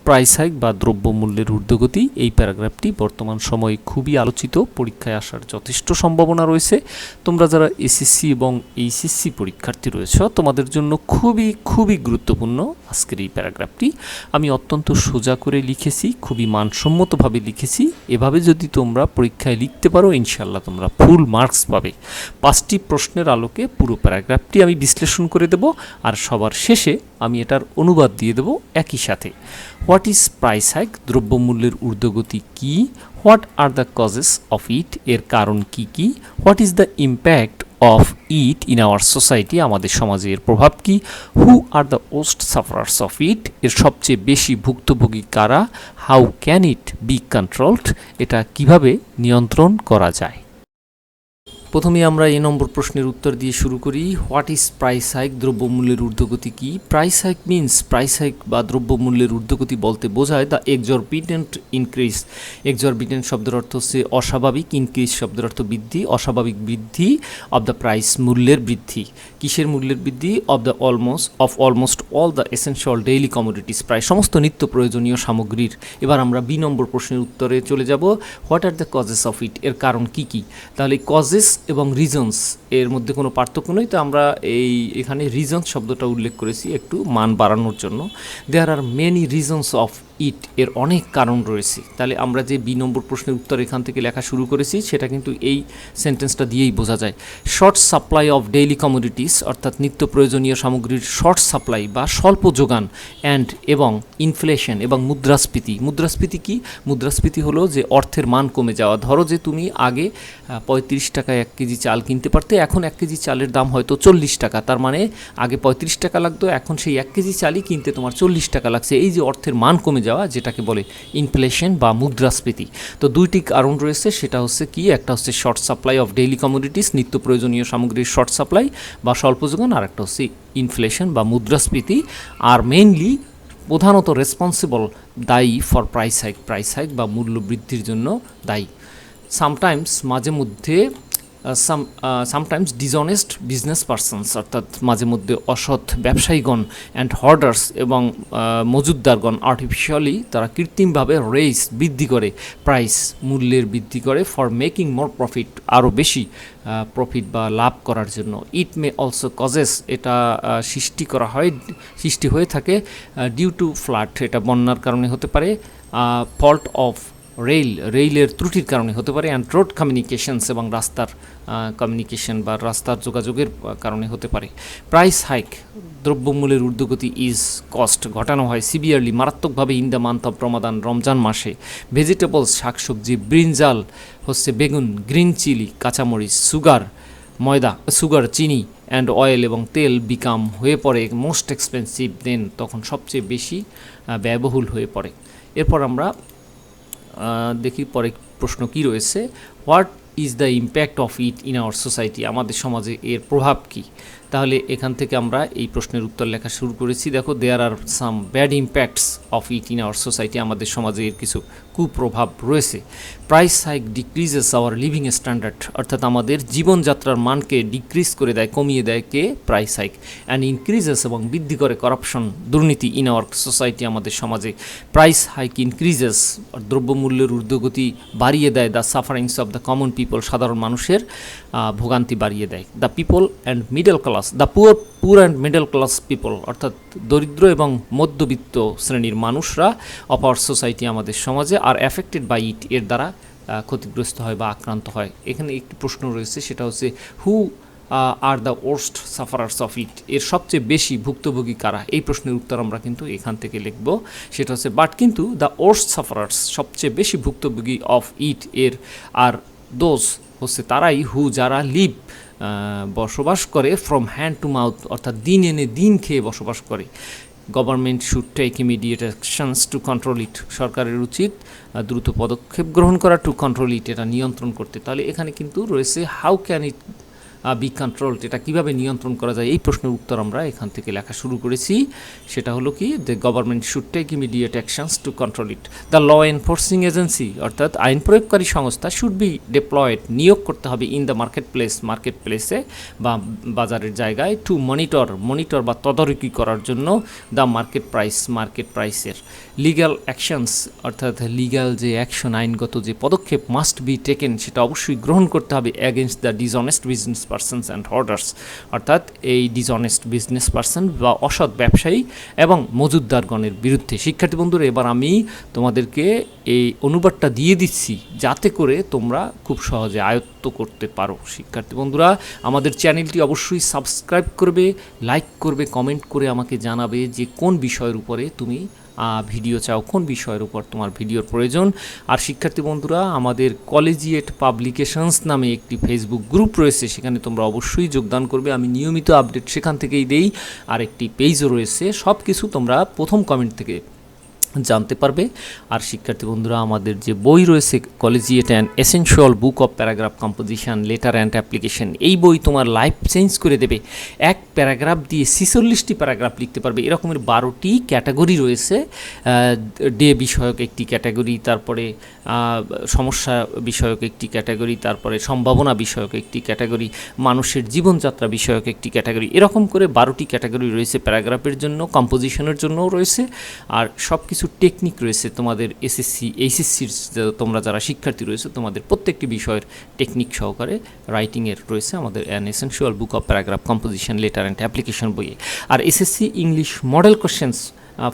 Price hike বা দ্রব্যমূল্যের ঊর্ধ্বগতি, এই প্যারাগ্রাফটি বর্তমান সময়ে খুবই আলোচিত, পরীক্ষায় আসার যথেষ্ট সম্ভাবনা রয়েছে। তোমরা যারা এসএসসি এবং এইচএসসি পরীক্ষার্থী রয়েছ তোমাদের জন্য খুবই গুরুত্বপূর্ণ আজকের এই প্যারাগ্রাফটি। আমি অত্যন্ত সোজা করে লিখেছি, খুবই মানসম্মতভাবে লিখেছি। এভাবে যদি তোমরা পরীক্ষায় লিখতে পারো ইনশাল্লাহ তোমরা ফুল মার্কস পাবে। 5টি প্রশ্নের আলোকে পুরো প্যারাগ্রাফটি আমি বিশ্লেষণ করে দেব, আর সবার শেষে আমি এটার অনুবাদ দিয়ে দেব একই সাথে। হোয়াট ইজ প্রাইস হাইক, দ্রব্যমূল্যের ঊর্ধ্বগতি কী, what are the causes of it, এর কারণ কি কি, what is the impact of it in our society, আমাদের সমাজে এর প্রভাব কী, who are the worst sufferers of it, এর সবচেয়ে বেশি ভুক্তভোগী কারা, how can it be controlled, এটা কিভাবে নিয়ন্ত্রণ করা যায়। প্রথমে আমরা এই নম্বর প্রশ্নের উত্তর দিয়ে শুরু করি। হোয়াট ইজ প্রাইস হাইক, দ্রব্যমূল্যের ঊর্ধ্বগতি কী? Price hike means, price hike বা দ্রব্যমূল্যের ঊর্ধ্বগতি বলতে বোঝায় দ্য এক্সরবিটেন্ট ইনক্রিজ। এক্সরবিটেন্ট শব্দের অর্থ হচ্ছে অস্বাভাবিক, ইনক্রিজ শব্দের অর্থ বৃদ্ধি, অস্বাভাবিক বৃদ্ধি অব দ্য প্রাইস, মূল্যের বৃদ্ধি। কিসের মূল্যের বৃদ্ধি? Almost all the essential daily commodities, প্রায় সমস্ত নিত্য প্রয়োজনীয় সামগ্রীর। এবার আমরা বি নম্বর প্রশ্নের উত্তরে চলে যাব। What are the causes of it, এর কারণ কি কি? তাহলে কজেস এবং রিজনস এর মধ্যে কোনো পার্থক্য নেই, তো আমরা এখানে রিজনস শব্দটা উল্লেখ করেছি একটু মান বাড়ানোর জন্য। There are many reasons of it, এর অনেক কারণ রয়েছে। তাহলে আমরা যে বি নম্বর প্রশ্নের উত্তর এখান থেকে লেখা শুরু করেছি সেটা কিন্তু এই সেন্টেন্সটা দিয়েই বোঝা যায়। Short supply of daily commodities, অর্থাৎ নিত্য প্রয়োজনীয় সামগ্রীর শর্ট সাপ্লাই বা স্বল্প যোগান, এবং ইনফ্লেশন এবং মুদ্রাস্ফীতি। মুদ্রাস্ফীতি কি? মুদ্রাস্ফীতি হলো যে অর্থের মান কমে যাওয়া। ধরো যে তুমি আগে 35 টাকায় 1 কেজি চাল কিনতে পারতে, এখন 1 কেজি চালের দাম হয়তো 40 টাকা। তার মানে আগে 35 টাকা লাগতো, এখন সেই 1 কেজি চালই কিনতে তোমার 40 টাকা লাগছে। এই যে অর্থের মান কমে যাওয়া, যেটাকে বলে ইনফ্লেশন বা মুদ্রাস্ফীতি। তো দুইটি কারণ রয়েছে, সেটা হচ্ছে কি, একটা হচ্ছে short supply of daily commodities, নিত্য প্রয়োজনীয় সামগ্রীর শর্ট সাপ্লাই বা স্বল্প যোগান, আর একটা হচ্ছে ইনফ্লেশন বা মুদ্রাস্ফীতি। আর মেইনলি প্রধানত রেসপন্সিবল, দায়ী ফর প্রাইস হাইক বা মূল্য বৃদ্ধির জন্য দায়ী। সামটাইমস, মাঝে মধ্যে, সামটাইমস ডিসঅনেস্ট বিজনেস পারসনস, অর্থাৎ মাঝে মধ্যে অসৎ ব্যবসায়ীগণ, অ্যান্ড হর্ডার্স এবং মজুদদারগণ, আর্টিফিশিয়ালি, তারা কৃত্রিমভাবে বৃদ্ধি করে প্রাইস, মূল্যের বৃদ্ধি করে, ফর মেকিং মোর প্রফিট, আরও বেশি প্রফিট বা লাভ করার জন্য। ইট মে অলসো কজেস, এটা সৃষ্টি হয়ে থাকে ডিউ টু ফ্লাড, এটা বন্যার কারণে হতে পারে, ফল্ট অফ রেইলের ত্রুটির কারণে হতে পারে, অ্যান্ড রোড কমিউনিকেশনস, এবং রাস্তার কমিউনিকেশন বা রাস্তার যোগাযোগের কারণে হতে পারে। প্রাইস হাইক, দ্রব্যমূল্যের ঊর্ধ্বগতি, ইজ কস্ট, ঘটানো হয় সিভিয়ারলি, মারাত্মকভাবে, ইন দ্য মান্থ অফ রমাদান, রমজান মাসে। ভেজিটেবলস, শাকসবজি, ব্রিনজাল হচ্ছে বেগুন, গ্রিন চিলি, কাঁচামরিচ, সুগার, চিনি, অ্যান্ড অয়েল এবং তেল বিকাম হয়ে পড়ে মোস্ট এক্সপেন্সিভ, দেন তখন সবচেয়ে বেশি ব্যয়বহুল হয়ে পড়ে। এরপর আমরা দেখি পরে প্রশ্ন কি রয়েছে। What is the impact of it in our society, আমাদের সমাজে এর প্রভাব কী? তাহলে এখান থেকে আমরা এই প্রশ্নের উত্তর লেখা শুরু করেছি। দেখো, there are some bad impacts of it in our society, আমাদের সমাজে এর কিছু কুপ্রভাব রয়েছে। Price hike decreases our living standard, অর্থাৎ আমাদের জীবনযাত্রার মানকে ডিক্রিজ করে দেয়, কমিয়ে দেয় কে? Price hike. অ্যান্ড ইনক্রিজেস, এবং বৃদ্ধি করে করাপশন, দুর্নীতি, ইন আওয়ার সোসাইটি, আমাদের সমাজে। প্রাইস হাইক ইনক্রিজেস, দ্রব্যমূল্যের ঊর্ধ্বগতি বাড়িয়ে দেয় the sufferings of the common people, সাধারণ মানুষের ভোগান্তি বাড়িয়ে দেয়। The people and middle class, the poor and middle class people, অর্থাৎ দরিদ্র এবং মধ্যবিত্ত শ্রেণীর মানুষরা অফ আওয়ার সোসাইটি, আমাদের সমাজে, আর অ্যাফেক্টেড বাই ইট, এর দ্বারা ক্ষতিগ্রস্ত হয় বা আক্রান্ত হয়। এখানে একটি প্রশ্ন রয়েছে, সেটা হচ্ছে who are the worst sufferers of it, এর সবচেয়ে বেশি ভুক্তভোগী কারা? এই প্রশ্নের উত্তর আমরা কিন্তু এখান থেকে লিখব, সেটা হচ্ছে কিন্তু দ্য ওর্স্ট সাফারার্স, সবচেয়ে বেশি ভুক্তভোগী অফ ইট এর, আর দোজ হচ্ছে তারাই, হু, যারা লিভ, বসবাস করে, ফ্রম হ্যান্ড টু মাউথ, অর্থাৎ দিন এনে দিন খেয়ে বসবাস করে। Government should take immediate actions to control it, সরকারের উচিত দ্রুত পদক্ষেপ গ্রহণ করা, টু কন্ট্রোল ইট, এটা নিয়ন্ত্রণ করতে। তাহলে এখানে কিন্তু রয়েছে how can it be controlled, এটা কীভাবে নিয়ন্ত্রণ করা যায়, এই প্রশ্নের উত্তর আমরা এখান থেকে লেখা শুরু করেছি। সেটা হলো কি, the government should take immediate actions to control it. The law enforcing agency অর্থাৎ আইন প্রয়োগকারী সংস্থা শুড বি ডিপ্লয়েড, নিয়োগ করতে হবে ইন দ্য মার্কেট প্লেসে বা বাজারের জায়গায়, টু মনিটর বা তদারকি করার জন্য দ্য মার্কেট প্রাইসের। লিগ্যাল অ্যাকশনস অর্থাৎ লিগ্যাল যে অ্যাকশন, আইনগত যে পদক্ষেপ মাস্ট বি টেকেন, সেটা অবশ্যই গ্রহণ করতে হবে against the dishonest business persons and holders, অর্থাৎ এই ডিসঅনেস্ট বিজনেস পারসন বা অসৎ ব্যবসায়ী এবং মজুতদারগণের বিরুদ্ধে। শিক্ষার্থী বন্ধুরা, এবার আমি তোমাদেরকে এই অনুবাদটা দিয়ে দিচ্ছি যাতে করে তোমরা খুব সহজে আয়ত্ত করতে পারো। শিক্ষার্থী বন্ধুরা, আমাদের চ্যানেলটি অবশ্যই সাবস্ক্রাইব করবে, লাইক করবে, কমেন্ট করে আমাকে জানাবে যে কোন বিষয়ের উপরে তুমি ভিডিও চাও, কোন বিষয়ের উপর তোমার ভিডিওর প্রয়োজন। আর শিক্ষার্থী বন্ধুরা, আমাদের কলেজিয়েট পাবলিকেশনস নামে একটি ফেসবুক গ্রুপ রয়েছে, সেখানে তোমরা অবশ্যই যোগদান করবে। আমি নিয়মিত আপডেট সেখান থেকেই দেই। আর একটি পেজও রয়েছে, সব কিছু তোমরা প্রথম কমেন্ট থেকে জানতে পারবে। আর শিক্ষার্থী বন্ধুরা, আমাদের যে বই রয়েছে collegiate and essential book of paragraph composition, letter and application, এই বই তোমার লাইফ চেঞ্জ করে দেবে। এক প্যারাগ্রাফ দিয়ে 46টি প্যারাগ্রাফ লিখতে পারবে। এরকমের 12টি ক্যাটাগরি রয়েছে। ডে বিষয়ক একটি ক্যাটাগরি, তারপরে সমস্যা বিষয়ক একটি ক্যাটাগরি, তারপরে সম্ভাবনা বিষয়ক একটি ক্যাটাগরি, মানুষের জীবনযাত্রা বিষয়ক একটি ক্যাটাগরি, এরকম করে 12টি ক্যাটাগরি রয়েছে প্যারাগ্রাফের জন্য, কম্পোজিশনের জন্যও রয়েছে। আর সব কিছু টেকনিক রয়েছে তোমাদের এসএসসি এইচএসসির তোমরা যারা শিক্ষার্থী রয়েছে, তোমাদের প্রত্যেকটি বিষয়ের টেকনিক সহকারে রাইটিংয়ের রয়েছে আমাদের an essential book of paragraph composition, letter and application বইয়ে। আর SSC English model questions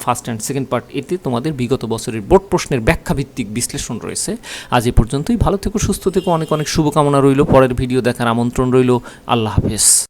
first and second part, এতে তোমাদের বিগত বছরের বোর্ড প্রশ্নের ব্যাখ্যাভিত্তিক বিশ্লেষণ রয়েছে। আজ এ পর্যন্তই। ভালো থেকো, সুস্থ থেকো, অনেক অনেক শুভকামনা রইল। পরের ভিডিও দেখার আমন্ত্রণ রইল। আল্লাহ হাফেজ।